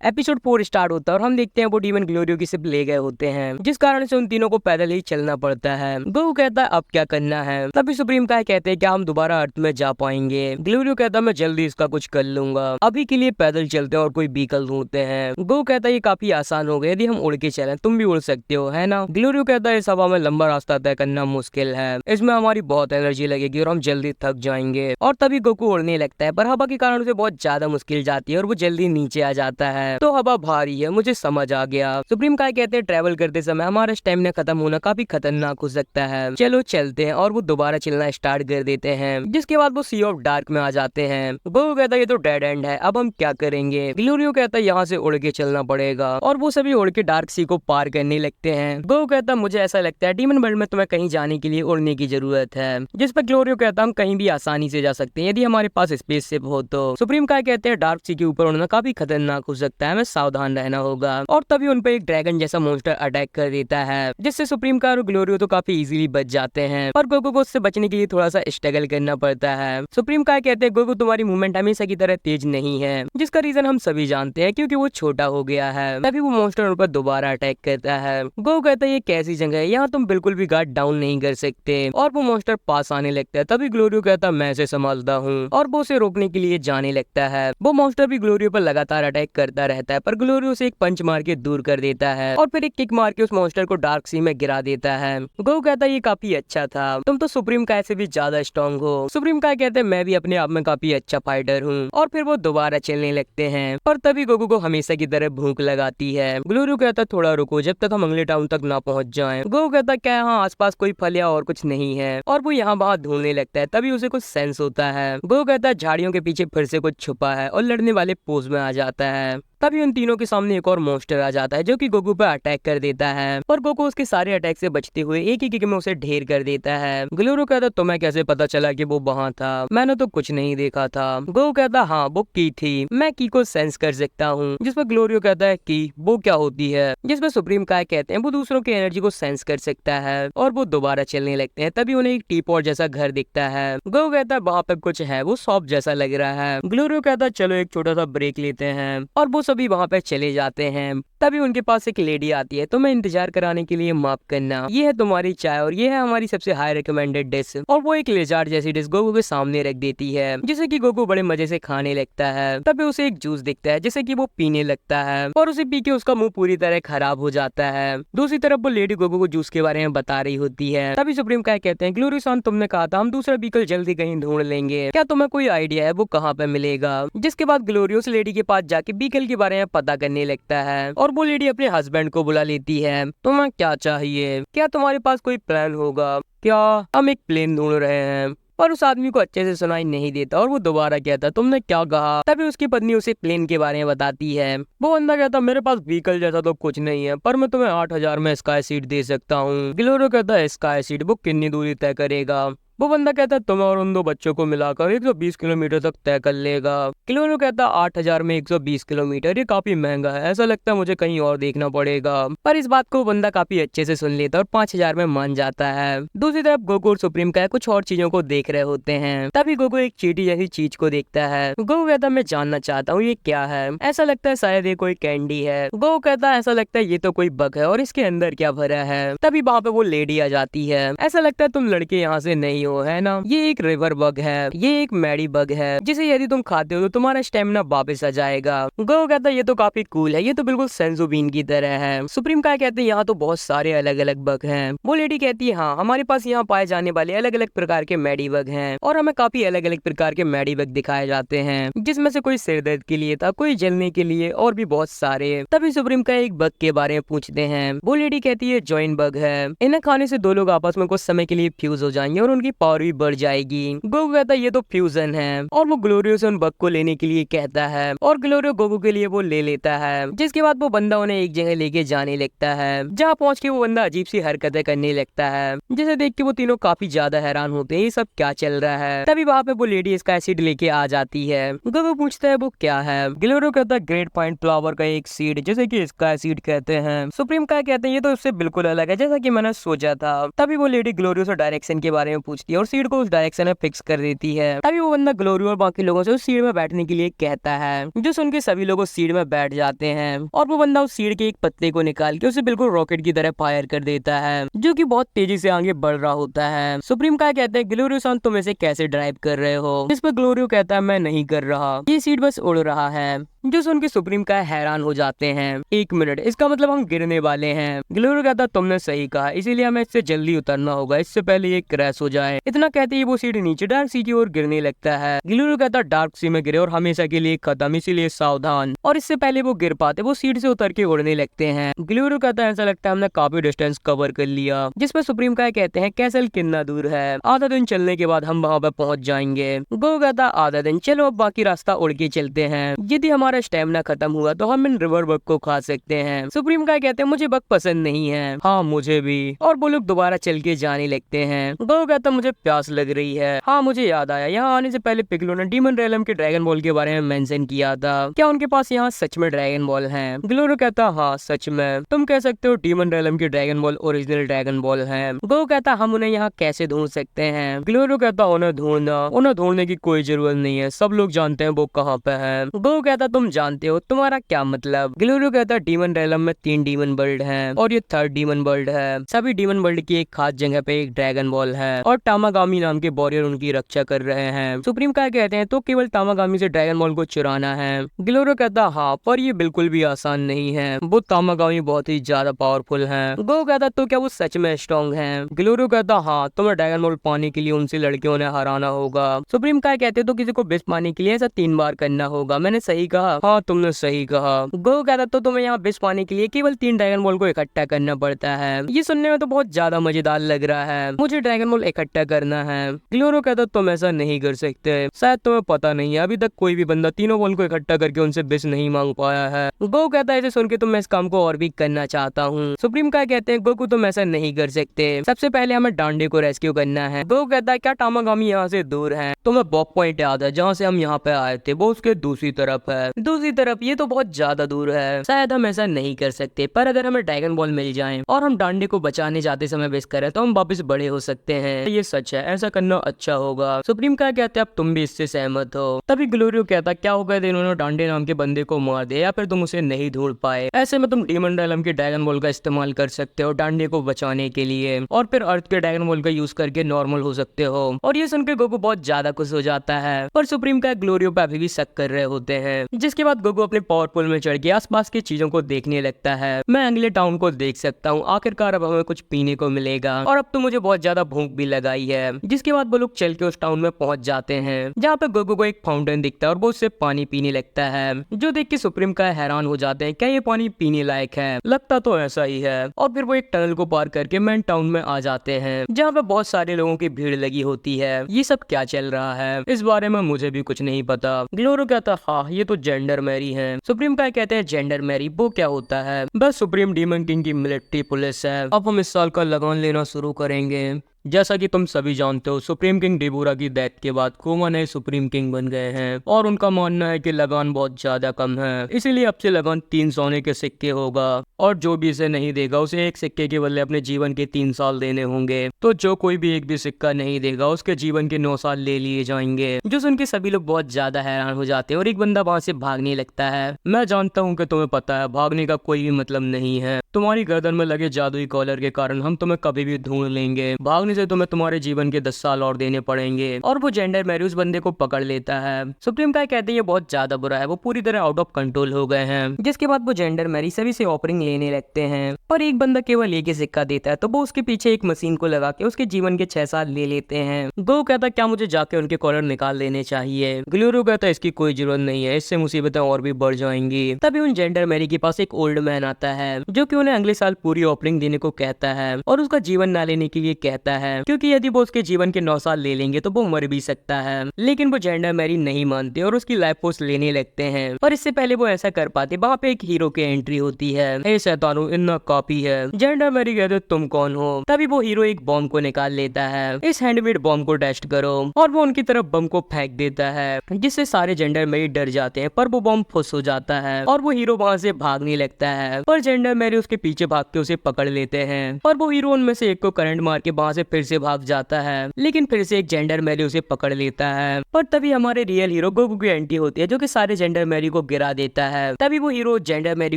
Episode 4 start होता है और हम देखते हैं वो डीमन ग्लोरियो की शिप ले गए होते हैं, जिस कारण से उन तीनों को पैदल ही चलना पड़ता है। गोकू कहता है अब क्या करना है। तभी सुप्रीम काय कहते हैं क्या हम दोबारा अर्थ में जा पाएंगे। ग्लोरियो कहता है मैं जल्दी इसका कुछ कर लूंगा, अभी के लिए पैदल चलते हैं और कोई व्हीकल ढूंढते हैं। गोकू कहता है ये काफी आसान हो गया, यदि हम उड़ के चलें तुम भी उड़ सकते हो है ना। ग्लोरियो कहता है इस हवा में लंबा रास्ता तय करना मुश्किल है, इसमें हमारी बहुत एनर्जी लगेगी और हम जल्दी थक जाएंगे। और तभी गोकू उड़ने लगता है, पर हवा के कारण उसे बहुत ज्यादा मुश्किल जाती है और वो जल्दी नीचे आ जाता है। तो हवा भारी है, मुझे समझ आ गया। सुप्रीम काय कहते हैं ट्रैवल करते समय हमारा स्टेमिना खत्म होना काफी खतरनाक हो सकता है, चलो चलते हैं। और वो दोबारा चलना स्टार्ट कर देते हैं, जिसके बाद वो सी ऑफ डार्क में आ जाते हैं। गोकू कहता है ये तो डेड एंड है, अब हम क्या करेंगे। ग्लोरियो कहता है यहाँ से उड़ के चलना पड़ेगा और वो सभी उड़ के डार्क सी को पार करने लगते हैं। गोकू कहता है मुझे ऐसा लगता है डीमन वर्ल्ड में तुम्हें कहीं जाने के लिए उड़ने की जरूरत है, जिस पर ग्लोरियो कहता है हम कहीं भी आसानी से जा सकते हैं यदि हमारे पास स्पेस शिप हो तो। सुप्रीम काय कहते हैं डार्क सी के ऊपर उड़ना काफी खतरनाक हो सकता है, हमें सावधान रहना होगा। और तभी उन पर एक ड्रैगन जैसा मॉन्स्टर अटैक कर देता है, जिससे सुप्रीम काय और ग्लोरियो तो काफी इजीली बच जाते हैं, पर गोकू को उससे बचने के लिए थोड़ा सा स्ट्रगल करना पड़ता है। सुप्रीम काय कहते हैं गोकू तुम्हारी मूवमेंट हमेशा की तरह तेज नहीं है, जिसका रीजन हम सभी जानते हैं क्योंकि वो छोटा हो गया है। तभी वो मॉन्स्टर उन पर दोबारा अटैक करता है। गोकू कहता है ये कैसी जगह है, यहाँ तुम बिल्कुल भी गार्ड डाउन नहीं कर सकते। और वो मॉन्स्टर पास आने लगता है। तभी ग्लोरियो कहता है मैं इसे संभालता हूँ और वो उसे रोकने के लिए जाने लगता है। वो मॉन्स्टर भी ग्लोरियो पर लगातार अटैक करता रहता है, पर ग्लोरियो उसे एक पंच मार के दूर कर देता है और फिर एक किक मार के उस मॉन्स्टर को डार्क सी में गिरा देता है। गोकू कहता है ये काफी अच्छा था, तुम तो सुप्रीम काय से भी ज्यादा स्ट्रॉन्ग हो। सुप्रीम काय कहते हैं मैं भी अपने आप में काफी अच्छा फाइटर हूँ। और फिर वो दोबारा चलने लगते हैं, और तभी गोकू को हमेशा की तरह भूख लगाती है। ग्लोरियो कहता है थोड़ा रुको जब तक हम अगले टाउन तक ना पहुंच जाएं। गोकू कहता है क्या यहाँ आसपास कोई फल या और कुछ नहीं है, और वो यहाँ वहाँ ढूंढने लगता है। तभी उसे कुछ सेंस होता है। गोकू कहता है झाड़ियों के पीछे फिर से कुछ छुपा है और लड़ने वाले पोज में आ जाता है। तभी उन तीनों के सामने एक और मॉन्स्टर आ जाता है जो कि गोकू पर अटैक कर देता है, और गोकू उसके सारे अटैक से बचते हुए एक ही किक में उसे ढेर कर देता है। ग्लोरियो कहता तुम्हें कैसे पता चला कि वो वहाँ था, मैंने तो कुछ नहीं देखा था। गोकू कहता हाँ वो की थी, मैं की को सेंस कर सकता हूँ। जिस पर ग्लोरियो कहता है की वो क्या होती है, जिस पर सुप्रीम काय कहते हैं वो दूसरों की एनर्जी को सेंस कर सकता है। और वो दोबारा चलने लगते हैं। तभी उन्हें एक टीपॉट जैसा घर दिखता है। गोकू कहता है वहाँ पे कुछ है, वो शॉप जैसा लग रहा है। ग्लोरियो कहता है चलो एक छोटा सा ब्रेक लेते हैं, और वो सभी वहाँ पे चले जाते हैं। तभी उनके पास एक लेडी आती है, तुम्हें इंतजार कराने के लिए माफ करना, ये है तुम्हारी चाय और ये है हमारी सबसे हाई रिकमेंडेड डिश। और वो एक लेजार्ड जैसी डिश गोकू के सामने रख देती है, जिसे कि गोकू बड़े मजे से खाने लगता है। तभी उसे एक जूस दिखता है जिसे कि वो पीने लगता है, और उसे पी के उसका मुंह पूरी तरह खराब हो जाता है। दूसरी तरफ वो लेडी गोकू को जूस के बारे में बता रही होती है। तभी सुप्रीम काय कहते हैं ग्लोरियो तुमने कहा था हम दूसरा व्हीकल जल्दी कहीं ढूंढ लेंगे, क्या तुम्हें कोई आइडिया है वो कहाँ पे मिलेगा। जिसके बाद ग्लोरियो उस लेडी के पास जाके व्हीकल के बारे में पता करने लगता है, और वो लेडी अपने हस्बैंड को बुला लेती है। तुम्हें क्या चाहिए, क्या तुम्हारे पास कोई प्लान होगा, क्या हम एक प्लेन ढूंढ रहे हैं। पर उस आदमी को अच्छे से सुनाई नहीं देता, और वो दोबारा कहता तुमने क्या कहा। तभी उसकी पत्नी उसे प्लेन के बारे में बताती है। वो बंदा कहता मेरे पास व्हीकल जैसा तो कुछ नहीं है, पर मैं तुम्हें 8,000 में स्काई सीट दे सकता हूँ। ग्लोरियो कहता है स्काई सीट वो कितनी दूरी तय करेगा। वो बंदा कहता है तुम्हें और उन दो बच्चों को मिलाकर 120 किलोमीटर तक तय कर लेगा। ग्लोरियो कहता है 8,000 में 120 किलोमीटर ये काफी महंगा है, ऐसा लगता है मुझे कहीं और देखना पड़ेगा। पर इस बात को वो बंदा काफी अच्छे से सुन लेता है और 5,000 में मान जाता है। दूसरी तरफ गोकू और सुप्रीम काय कुछ और चीजों को देख रहे होते हैं। तभी गोकू एक चींटी जैसी चीज को देखता है। गोकू कहता है मैं जानना चाहता हूँ ये क्या है, ऐसा लगता है शायद ये कोई कैंडी है। गोकू कहता है ऐसा लगता है ये तो कोई बग है, और इसके अंदर क्या भरा है। तभी वहाँ पे वो लेडी आ जाती है। ऐसा लगता है तुम लड़के यहाँ से नहीं हो है ना, ये एक रिवर बग है, ये एक मैडी बग है, जिसे यदि तुम खाते हो तो तुम्हारा स्टेमिना वापस आ जाएगा। गोकू कहता है ये तो काफी कूल है, ये तो बिल्कुल सेंजो बीन की तरह है। सुप्रीम काय कहते हैं यहाँ तो बहुत सारे अलग अलग बग हैं। वो लेडी कहती है हाँ हमारे पास यहाँ पाए जाने वाले अलग अलग प्रकार के मैडी बग हैं, और हमें काफी अलग अलग प्रकार के मैडी बग दिखाए जाते हैं, जिसमें से कोई सिर दर्द के लिए था, कोई जलने के लिए, और भी बहुत सारे। तभी सुप्रीम काय एक बग के बारे में पूछते हैं। वो लेडी कहती है जॉइन बग है, इन्हें खाने से दो लोग आपस में कुछ समय के लिए फ्यूज हो जाएंगे और उनकी पावर भी बढ़ जाएगी। गोकू कहता है ये तो फ्यूजन है, और वो ग्लोरियो से उन बग को लेने के लिए कहता है, और ग्लोरियो गोकू के लिए वो ले लेता है। जिसके बाद वो बंदा उन्हें एक जगह लेके जाने लगता है, जहाँ पहुँच के वो बंदा अजीब सी हरकतें करने लगता है, जिसे देख के वो तीनों काफी ज्यादा हैरान होते हैं ये सब क्या चल रहा है। तभी वहाँ पे वो लेडी इसका एसिड लेके आ जाती है। गोकू पूछता है वो क्या है। ग्लोरियो कहता है ग्रेट पॉइंट फ्लावर का एक सीड, जैसे कि इसका एसिड कहते हैं। सुप्रीम काय कहते हैं ये तो इससे बिल्कुल अलग है जैसा कि मैंने सोचा था। तभी वो लेडी ग्लोरियो से डायरेक्शन के बारे में पूछती पहुंचती है और सीट को उस डायरेक्शन में फिक्स कर देती है। तभी वो बंदा ग्लोरी और बाकी लोगों से उस सीट में बैठने के लिए कहता है, जो सुन के सभी लोग उस सीट में बैठ जाते हैं और वो बंदा उस सीट के एक पत्ते को निकाल के उसे बिल्कुल रॉकेट की तरह फायर कर देता है, जो कि बहुत तेजी से आगे बढ़ रहा होता है। सुप्रीम काय कहते हैं, ग्लोरियो-सान तुम इसे कैसे ड्राइव कर रहे हो? जिस पर ग्लोरियो कहता है, मैं नहीं कर रहा, ये सीट बस उड़ रहा है। जो सुन के सुप्रीम काय हैरान हो जाते हैं। 1 मिनट, इसका मतलब हम गिरने वाले हैं। ग्लोरियो कहता, तुमने सही कहा, इसीलिए हमें इससे जल्दी उतरना होगा, इससे पहले ये क्रैश हो जाए। इतना कहते ही वो सीट नीचे डार्क सी की ओर गिरने लगता है। ग्लोरियो कहता, डार्क सी में गिरे और हमेशा के लिए खत्म, इसीलिए सावधान। और इससे पहले वो गिर पाते वो सीट से उतर के उड़ने लगते हैं। ग्लोरियो कहता है, ऐसा लगता है हमने काफी डिस्टेंस कवर कर लिया। जिसपे सुप्रीम काय कहते हैं, कैसल कितना दूर है? आधा दिन चलने के बाद हम वहाँ पर पहुंच जाएंगे। गो कहता, आधा दिन, चलो अब बाकी रास्ता उड़ के चलते हैं। यदि हमारा स्टेमिना खत्म हुआ तो हम इन रिवर बग को खा सकते हैं। सुप्रीम काय कहते हैं, मुझे बग पसंद नहीं है। हाँ मुझे भी। और वो लोग दोबारा चल के जाने लगते हैं। गो कहता, मुझे प्यास लग रही है। हाँ मुझे याद आया, यहाँ आने से पहले पिक्लो ने डीमन रेलम के ड्रैगन बॉल के बारे में मेंशन किया था। क्या उनके पास यहाँ सच में ड्रैगन बॉल है? ग्लोरियो कहता, हाँ सच में, तुम कह सकते हो डीमन रेलम की dragon ball original dragon ball है। गो कहता, हम उन्हें यहाँ कैसे ढूंढ सकते हैं? ग्लोरियो कहता, उन्हें ढूंढने की कोई जरूरत नहीं है, सब लोग जानते हैं वो कहाँ पे है। गो कहता, तुम जानते हो, तुम्हारा क्या मतलब? ग्लोरियो कहता, डीमन रेलम में 3 डीमन वर्ल्ड हैं और ये 3rd डीमन वर्ल्ड है। सभी डीमन वर्ल्ड की एक खास जगह पे एक ड्रैगन बॉल है और टामागामी नाम के वॉरियर उनकी रक्षा कर रहे हैं। सुप्रीम काय कहते हैं, तो केवल टामागामी से ड्रैगन बॉल को चुराना है। ग्लोरियो कहता, हाँ पर ये बिल्कुल भी आसान नहीं है, वो टामागामी बहुत ही ज्यादा पावरफुल है। गो कहता, तो क्या वो सच में स्ट्रॉन्ग है? ग्लोरियो कहता, हाँ, तुम्हें ड्रैगन बॉल पाने के लिए उनसे लड़कियों ने हराना होगा। सुप्रीम काय कहते, तो किसी को विश पाने के लिए ऐसा 3 बार करना होगा। मैंने सही कहा? हाँ तुमने सही कहा। गो कहता, तो तुम्हें यहाँ विश पाने के लिए केवल 3 ड्रैगन बॉल को इकट्ठा करना पड़ता है। ये सुनने में तो बहुत ज्यादा मजेदार लग रहा है, मुझे ड्रैगन बॉल इकट्ठा करना है। ग्लोरियो कहता, तुम ऐसा नहीं कर सकते, शायद तुम्हें पता नहीं है, अभी तक कोई भी बंदा तीनों बॉल को इकट्ठा करके उनसे विश नहीं मांग पाया है। गो कहता है, इसे सुन के तो मैं इस काम को और भी करना चाहता हूँ। सुप्रीम काय कहते हैं, गोकू तुम ऐसा नहीं कर सकते, सबसे पहले हमें डांडे को रेस्क्यू करना है। गो कहता है, क्या टामागामी यहाँ से दूर है? तुम्हें बॉब पॉइंट याद है जहाँ से हम यहाँ पे आए थे? वो उसके दूसरी तरफ है। दूसरी तरफ? ये तो बहुत ज्यादा दूर है, शायद हम ऐसा नहीं कर सकते, पर अगर हमें ड्रैगन बॉल मिल जाए और हम डांडे को बचाने जाते समय विश करें तो हम वापस बड़े हो सकते हैं। ये सच है, ऐसा करना अच्छा होगा। सुप्रीम काय कहते हैं, अब तुम भी इससे सहमत हो? तभी ग्लोरियो कहता, क्या होगा यदि इन्होंने डांडे नाम के बंदे को मार दिया या फिर तुम उसे नहीं ढूंढ पाए? ऐसे में तुम डीमन रेलम के ड्रैगन बॉल का इस्तेमाल कर सकते हो डांडे को बचाने के लिए और फिर अर्थ के ड्रैगन बॉल का यूज करके नॉर्मल हो सकते हो। और ये सुनकर गोकू बहुत ज्यादा खुश हो जाता है, पर सुप्रीम काय ग्लोरियो पे अभी भी शक कर रहे होते हैं। जिसके बाद गोकू अपने पावरफुल में चढ़ के आसपास की चीजों को देखने लगता है। मैं अगले टाउन को देख सकता हूँ, आखिरकार अब हमें कुछ पीने को मिलेगा और अब तो मुझे बहुत ज्यादा भूख भी लगाई है। जिसके बाद वो लोग चल के उस टाउन में पहुंच जाते हैं जहाँ पे गोकू को एक फाउंटेन दिखता है और वो उससे पानी पीने लगता है, जो देख के सुप्रीम काय हैरान हो जाते हैं, क्या ये पानी पीने लायक है? लगता तो ऐसा ही है। और फिर वो एक टनल को पार करके मेन टाउन में आ जाते हैं जहाँ पे बहुत सारे लोगों की भीड़ लगी होती है। ये सब क्या चल रहा है, इस बारे में मुझे भी कुछ नहीं पता। ग्लोरियो कहता, हाँ ये तो जेंडरमैरी है। सुप्रीम काय कहते हैं, जेंडरमैरी वो क्या होता है? बस सुप्रीम डीमन किंग की मिलिट्री पुलिस है। अब हम इस साल का लगान लेना शुरू करेंगे। जैसा कि तुम सभी जानते हो, सुप्रीम किंग डिबोरा की डेथ के बाद कुमा नए सुप्रीम किंग बन गए हैं और उनका मानना है कि लगान बहुत ज्यादा कम है, इसीलिए अब से लगान 3 सोने के सिक्के होगा और जो भी इसे नहीं देगा उसे एक सिक्के के बदले अपने जीवन के 3 साल देने होंगे। तो जो कोई भी एक भी सिक्का नहीं देगा उसके जीवन के 9 साल ले लिए जाएंगे। जो सुन के सभी लोग बहुत ज्यादा हैरान हो जाते हैं और एक बंदा वहां से भागने लगता है। मैं जानता हूँ कि तुम्हें पता है भागने का कोई भी मतलब नहीं है, तुम्हारी गर्दन में लगे जादुई कॉलर के कारण हम तुम्हें कभी भी ढूंढ लेंगे, भागने से तुम्हें तुम्हारे जीवन के 10 साल और देने पड़ेंगे। और वो जेंडरमैरी उस बंदे को पकड़ लेता है। सुप्रीम काय कहते हैं, ये बहुत ज्यादा बुरा है, वो पूरी तरह आउट ऑफ कंट्रोल हो गए हैं। जिसके बाद वो जेंडरमैरी सभी से ऑफरिंग लेने लगते हैं, पर एक बंदा केवल एक ही सिक्का देता है, तो वो उसके पीछे एक मशीन को लगा के उसके जीवन के 6 साल ले लेते हैं। गो कहता, क्या मुझे जाके उनके कॉलर निकाल लेने चाहिए? ग्लोरियो कहता, इसकी कोई जरूरत नहीं है, इससे मुसीबतें और भी बढ़ जाएंगी। तभी उन जेंडरमैरी के पास एक ओल्ड मैन आता है जो कि उन्हें अगले साल पूरी ऑफरिंग देने को कहता है और उसका जीवन ना लेने के लिए कहता है, क्योंकि यदि वो उसके जीवन के 9 साल ले लेंगे तो वो मर भी सकता है। लेकिन वो जेंडरमैरी नहीं मानते और उसकी लाइफ फोर्स लेने लगते हैं। और इससे पहले वो ऐसा कर पाते, वहाँ पे एक हीरो की एंट्री होती है। ए शैतानो, इतना काफी है। जेंडरमैरी कहते, तुम कौन हो? तभी वो हीरो एक बॉम्ब को निकाल लेता है, इस हैंडमेड बॉम्ब को टेस्ट करो, और वो उनकी तरफ बम को फेंक देता है, जिससे सारे जेंडरमैरी डर जाते हैं। पर वो बॉम्ब फुस हो जाता है और वो हीरो वहाँ से भागने लगता है, पर जेंडरमैरी उसके पीछे भाग के उसे पकड़ लेते हैं और वो हीरो उनमें से एक को करंट मार के वहाँ से फिर से भाग जाता है, लेकिन फिर से एक जेंडरमैरी उसे पकड़ लेता है। पर तभी हमारे रियल हीरो गोकू की एंट्री होती है, जो कि सारे जेंडरमैरी को गिरा देता है। तभी वो हीरो जेंडरमैरी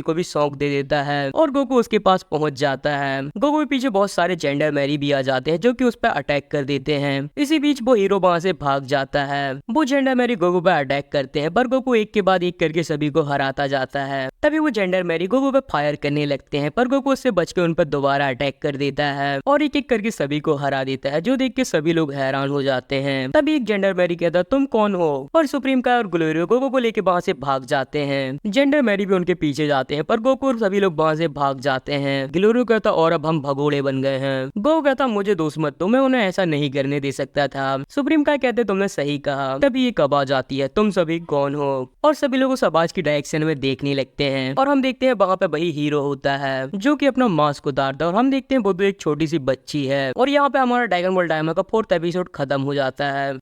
को भी सौंप दे देता है और गोकू उसके पास पहुंच जाता है। गोकू के पीछे बहुत सारे जेंडरमैरी भी आ जाते हैं, जो कि उस पर अटैक कर देते हैं। इसी बीच वो हीरो वहां से भाग जाता है। वो जेंडरमैरी गोकू पर अटैक करते हैं, पर गोकू एक के बाद एक करके सभी को हराता जाता है। तभी वो जेंडरमैरी गोकू पे फायर करने लगते हैं, पर गोकू उससे बचकर उन पर दोबारा अटैक कर देता है और एक एक करके सभी को हरा देता है, जो देख के सभी लोग हैरान हो जाते हैं। तभी एक जेंडरमैरी कहता है तुम कौन हो, और सुप्रीम काय और ग्लोरियो गोकू को लेके वहां से भाग जाते हैं। जेंडरमैरी भी उनके पीछे जाते हैं, पर गोकू और सभी लोग वहां से भाग जाते हैं। ग्लोरियो कहता और अब हम भगोड़े बन गए हैं। गोकू कहता मुझे दोस्त मत दो, मैं उन्हें ऐसा नहीं करने दे सकता था। सुप्रीम काय कहते तुमने सही कहा। तभी एक आवाज आती है तुम सभी कौन हो, और सभी लोग उस आवाज की डायरेक्शन में देखने लगते हैं और हम देखते हैं वहां पे वही हीरो होता है, जो कि अपना मास्क उतारता है और हम देखते हैं वो भी एक छोटी सी बच्ची है। और यहाँ पे हमारा ड्रैगन बॉल डायमंड का 4th एपिसोड खत्म हो जाता है।